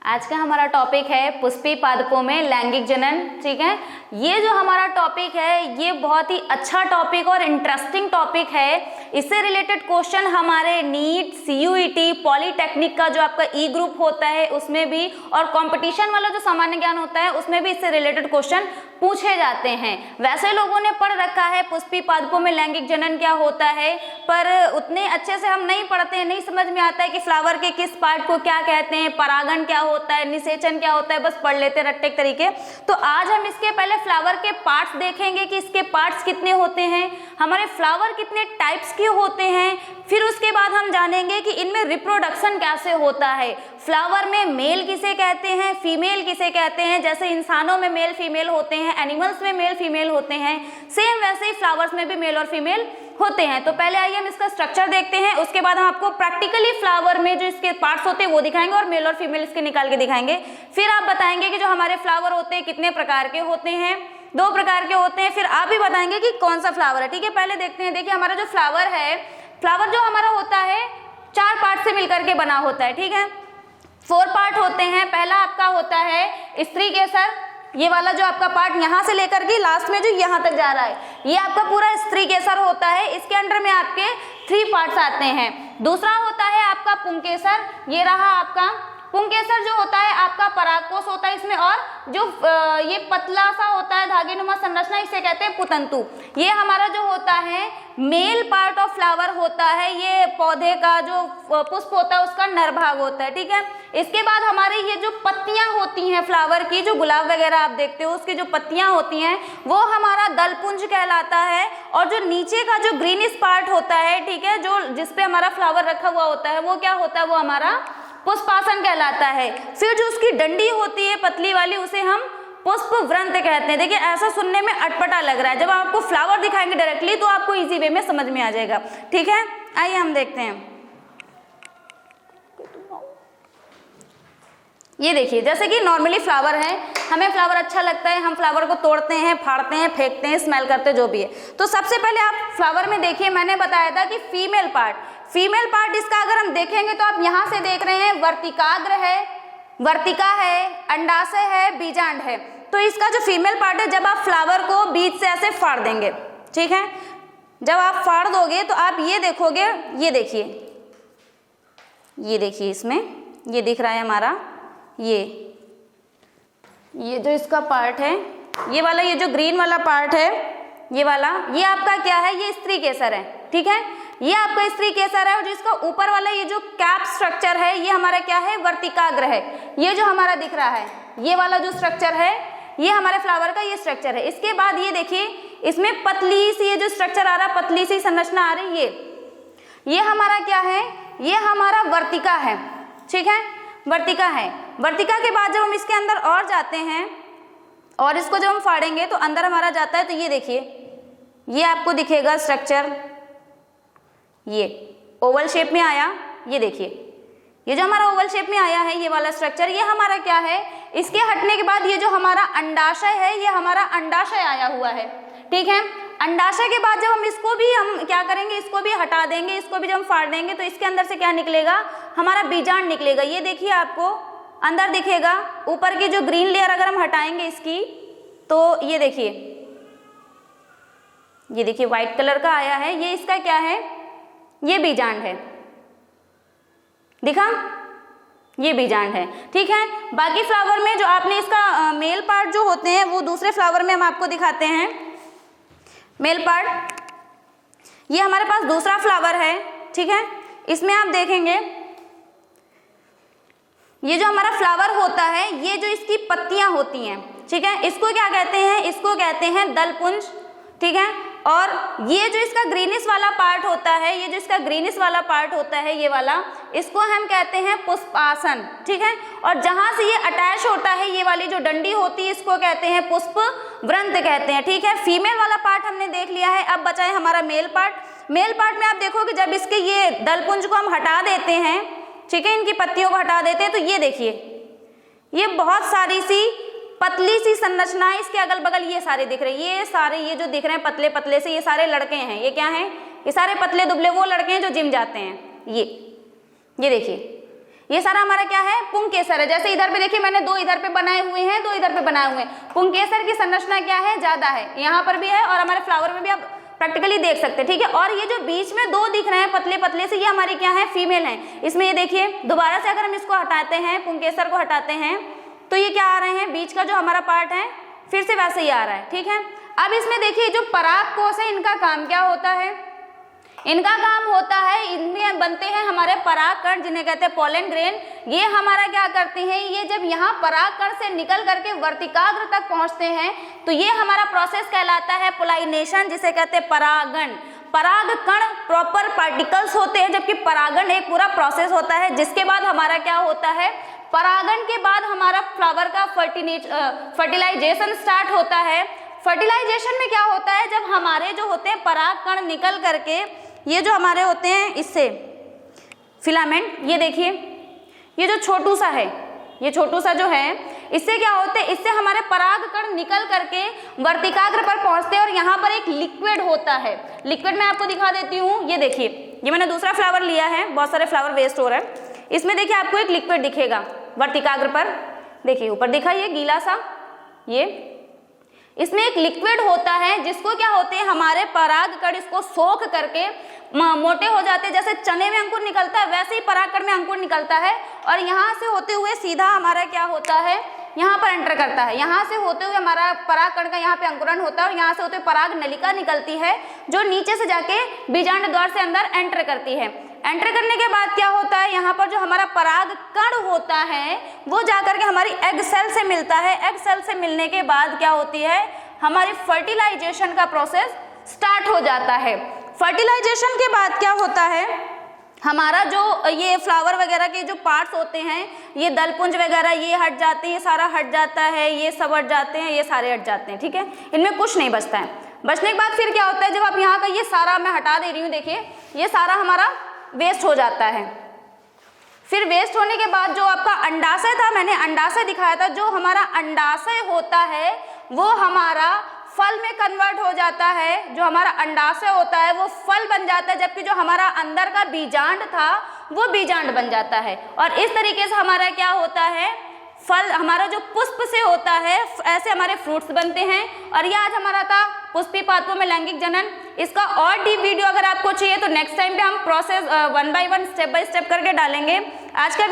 आज का हमारा टॉपिक है पुष्पी पादपों में लैंगिक जनन। ठीक है, ये जो हमारा टॉपिक है ये बहुत ही अच्छा टॉपिक और इंटरेस्टिंग टॉपिक है। इससे रिलेटेड क्वेश्चन हमारे नीट, सीयूईटी, पॉलीटेक्निक का जो आपका ई ग्रुप होता है उसमें भी, और कंपटीशन वाला जो सामान्य ज्ञान होता है उसमें भी इससे रिलेटेड क्वेश्चन पूछे जाते हैं। वैसे लोगों ने पढ़ रखा है पुष्पी पादपों में लैंगिक जनन क्या होता है, पर उतने अच्छे से हम नहीं पढ़ते हैं, नहीं समझ में आता है कि फ्लावर के किस पार्ट को क्या कहते हैं, परागण क्या होता है, निषेचन क्या होता है, बस पढ़ लेते रट्टे तरीके। तो आज हम इसके पहले फ्लावर के पार्ट्स देखेंगे कि इसके पार्ट्स कितने होते हैं, हमारे फ्लावर कितने टाइप्स के होते हैं, फिर उसके बाद हम जानेंगे कि इनमें रिप्रोडक्शन कैसे होता है। फ्लावर में मेल किसे कहते हैं, फीमेल किसे कहते हैं, जैसे इंसानों में मेल फीमेल होते हैं, एनिमल्स में मेल फीमेल होते हैं, सेम वैसे ही फ्लावर्स में भी मेल और फीमेल होते हैं। तो पहले आइए हम इसका स्ट्रक्चर देखते हैं, उसके बाद हम आपको प्रैक्टिकली फ्लावर में जो इसके पार्ट्स होते हैं वो दिखाएंगे और मेल और फीमेल इसके निकाल के दिखाएंगे। फिर आप बताएंगे कि जो हमारे फ्लावर होते हैं कितने प्रकार के होते हैं, 2 प्रकार के होते हैं। फिर आप भी बताएंगे कि कौन सा फ्लावर है। ठीक है, पहले देखते हैं। देखिए हमारा जो फ्लावर है, फ्लावर जो हमारा होता है 4 पार्ट से मिलकर के बना होता है। ठीक है, 4 पार्ट होते हैं। पहला आपका होता है स्त्री केसर, ये वाला जो आपका पार्ट यहाँ से लेकर के लास्ट में जो यहाँ तक जा रहा है ये आपका पूरा स्त्री केसर होता है। इसके अंडर में आपके 3 पार्ट्स आते हैं। दूसरा होता है आपका पुंकेसर, ये रहा आपका पुंकेसर जो होता है आपका परागकोश होता है इसमें, और जो ये पतला सा होता है धागेनुमा संरचना इसे कहते हैं पुतंतु। ये हमारा जो होता है मेल पार्ट ऑफ फ्लावर होता है, ये पौधे का जो पुष्प होता है उसका नर भाग होता है। ठीक है, इसके बाद हमारी ये जो पत्तियां होती हैं फ्लावर की, जो गुलाब वगैरह आप देखते हो उसकी जो पत्तियां होती हैं वो हमारा दलपुंज कहलाता है। और जो नीचे का जो ग्रीनिश पार्ट होता है, ठीक है, जो जिसपे हमारा फ्लावर रखा हुआ होता है वो क्या होता है, वो हमारा पुष्पासन कहलाता है। फिर जो उसकी डंडी होती है पतली वाली उसे हम पुष्प वृंत कहते हैं। देखिए ऐसा सुनने में अटपटा लग रहा है, जब आपको फ्लावर दिखाएंगे डायरेक्टली तो आपको इजी वे में समझ में आ जाएगा। ठीक है, आइए हम देखते हैं। ये देखिए जैसे कि नॉर्मली फ्लावर है, हमें फ्लावर अच्छा लगता है, हम फ्लावर को तोड़ते हैं, फाड़ते हैं, फेंकते हैं, स्मेल करते हैं, जो भी है। तो सबसे पहले आप फ्लावर में देखिए, मैंने बताया था कि फीमेल पार्ट इसका अगर हम देखेंगे तो आप यहाँ से देख रहे हैं वर्तिकाग्र है, वर्तिका है, अंडाशय है, बीजांड है। तो इसका जो फीमेल पार्ट है, जब आप फ्लावर को बीच से ऐसे फाड़ देंगे, ठीक है, जब आप फाड़ दोगे तो आप ये देखोगे, ये देखिए इसमें ये दिख रहा है हमारा ये जो इसका पार्ट है, ये वाला, ये जो ग्रीन वाला पार्ट है, ये वाला, ये आपका क्या है, ये स्त्री केसर है। ठीक है, ये आपका स्त्री केसर है। और जो इसका ऊपर वाला ये जो कैप स्ट्रक्चर है ये हमारा क्या है, वर्तिकाग्र है। ये जो हमारा दिख रहा है ये वाला जो स्ट्रक्चर है ये हमारे फ्लावर का ये स्ट्रक्चर है। इसके बाद ये देखिए इसमें पतली सी ये जो स्ट्रक्चर आ रहा है, पतली सी संरचना आ रही है, ये हमारा क्या है, ये हमारा वर्तिका है। ठीक है, वर्तिका है। वर्तिका के बाद जब हम इसके अंदर और जाते हैं और इसको जब हम फाड़ेंगे तो अंदर हमारा जाता है, तो ये देखिए ये आपको दिखेगा स्ट्रक्चर, ये ओवल शेप में आया। ये देखिए ये जो हमारा ओवल शेप में आया है ये वाला स्ट्रक्चर, ये हमारा क्या है, इसके हटने के बाद ये जो हमारा अंडाशय है ये हमारा अंडाशय आया हुआ है। ठीक है, अंडाशय के बाद जब हम इसको भी हम क्या करेंगे, इसको भी हटा देंगे, इसको भी जब हम फाड़ देंगे तो इसके अंदर से क्या निकलेगा, हमारा बीजांड निकलेगा। ये देखिए आपको अंदर दिखेगा, ऊपर की जो ग्रीन लेयर अगर हम हटाएंगे इसकी तो ये देखिए व्हाइट कलर का आया है, ये इसका क्या है, ये बीजांड है। दिखा, ये बीजांड है। ठीक है, बाकी फ्लावर में जो आपने इसका मेल पार्ट जो होते हैं वो दूसरे फ्लावर में हम आपको दिखाते हैं। मेल पार्ट ये हमारे पास दूसरा फ्लावर है। ठीक है, इसमें आप देखेंगे ये जो हमारा फ्लावर होता है, ये जो इसकी पत्तियां होती हैं, ठीक है, इसको क्या कहते हैं, इसको कहते हैं दलपुंज। ठीक है, और ये जो इसका ग्रीनिश वाला पार्ट होता है, ये जो इसका ग्रीनिश वाला पार्ट होता है ये वाला, इसको हम कहते हैं पुष्पासन। ठीक है, और जहां से ये अटैच होता है ये वाली जो डंडी होती है इसको कहते हैं पुष्प वृंत कहते हैं। ठीक है, फीमेल वाला पार्ट हमने देख लिया है। अब बचा है हमारा मेल पार्ट। मेल पार्ट में आप देखोगे जब इसके ये दलपुंज को हम हटा देते हैं, ठीक है, इनकी पत्तियों को हटा देते हैं, तो ये देखिए ये बहुत सारी सी पतली सी संरचना है, इसके अगल बगल ये सारे दिख रहे हैं, ये सारे ये जो दिख रहे हैं पतले पतले से, ये सारे लड़के हैं। ये क्या हैं, ये सारे पतले दुबले वो लड़के हैं जो जिम जाते हैं। ये देखिए ये सारा हमारा क्या है, पुंकेसर है। जैसे इधर पे देखिए मैंने 2 इधर पे बनाए हुए हैं, 2 इधर पे बनाए हुए हैं। पुंकेसर की संरचना क्या है, ज्यादा है, यहाँ पर भी है और हमारे फ्लावर में भी आप प्रैक्टिकली देख सकते हैं, ठीक है। और ये जो बीच में 2 दिख रहे हैं पतले पतले से, ये हमारी क्या है, फीमेल है। इसमें ये देखिए दोबारा से अगर हम इसको हटाते हैं, पुंकेसर को हटाते हैं, तो ये क्या आ रहे हैं, बीच का जो हमारा पार्ट है फिर से वैसे ही आ रहा है, ठीक है। अब इसमें देखिए जो परागकोश है, इनका काम क्या होता है, इनका काम होता है, इनमें बनते हैं हमारे परागकण जिन्हें कहते हैं पोलन ग्रेन। ये हमारा क्या करते हैं, ये जब यहाँ परागकण से निकल करके वर्तिकाग्र तक पहुंचते हैं तो ये हमारा प्रोसेस कहलाता है पोलाइनेशन, जिसे कहते हैं परागण। परागकण प्रॉपर पार्टिकल्स होते हैं, जबकि परागण एक पूरा प्रोसेस होता है, जिसके बाद हमारा क्या होता है, परागण के बाद हमारा फ्लावर का फर्टिलाइजेशन स्टार्ट होता है। फर्टिलाइजेशन में क्या होता है, जब हमारे जो होते हैं परागकण निकल करके ये जो हमारे होते हैं इससे फिलामेंट, ये देखिए ये जो छोटू सा है, ये छोटू सा जो है, इससे क्या होते हैं, इससे हमारे परागकण निकल करके वर्तिकाग्र पर पहुंचते हैं और यहाँ पर एक लिक्विड होता है। लिक्विड मैं आपको दिखा देती हूँ, ये देखिए, ये मैंने दूसरा फ्लावर लिया है, बहुत सारे फ्लावर वेस्ट हो रहे हैं। इसमें देखिए आपको एक लिक्विड दिखेगा वर्तिकाग्र पर, देखिए ऊपर दिखा ये गीला सा, ये इसमें एक लिक्विड होता है जिसको क्या होते हैं, हमारे परागकण इसको सोख करके मोटे हो जाते हैं। जैसे चने में अंकुर निकलता है वैसे ही परागकण में अंकुर निकलता है और यहाँ से होते हुए सीधा हमारा क्या होता है, यहाँ पर एंटर करता है। यहाँ से होते हुए हमारा परागकण का यहाँ पे अंकुरण होता है और यहाँ से होते हुए पराग नलिका निकलती है जो नीचे से जाके बीजांड द्वार से अंदर एंटर करती है। एंटर करने के बाद क्या होता है, यहाँ पर जो हमारा परागकण होता है वो जाकर के हमारी एग सेल से मिलता है। एग सेल से मिलने के बाद क्या होती है, हमारी फर्टिलाइजेशन का प्रोसेस स्टार्ट हो जाता है। फर्टिलाइजेशन के बाद क्या होता है, हमारा जो ये फ्लावर वगैरह के जो पार्ट्स होते हैं, ये दलपुंज वगैरह ये हट जाते हैं, ये सारा हट जाता है, ये सब हट जाते हैं, ये सारे हट जाते हैं, ठीक है। इनमें कुछ नहीं बचता है। बचने के बाद फिर क्या होता है, जब आप यहाँ का ये सारा मैं हटा दे रही हूँ, देखिए ये सारा हमारा वेस्ट हो जाता है। फिर वेस्ट होने के बाद जो आपका अंडाशय था, मैंने अंडाशय दिखाया था, जो हमारा अंडाशय होता है वो हमारा फल में कन्वर्ट हो जाता है। जो हमारा अंडाशय होता है वो फल बन जाता है, जबकि जो हमारा अंदर का बीजांड था वो बीजांड बन जाता है। और इस तरीके से हमारा क्या होता है, फल हमारा जो पुष्प से होता है, ऐसे हमारे फ्रूट्स बनते हैं। और ये आज हमारा था पुष्पी पादपों में लैंगिक जनन। इसका और डीप वीडियो अगर आपको चाहिए तो नेक्स्ट टाइम पे हम process 1 by 1 step by step करके डालेंगे। आज का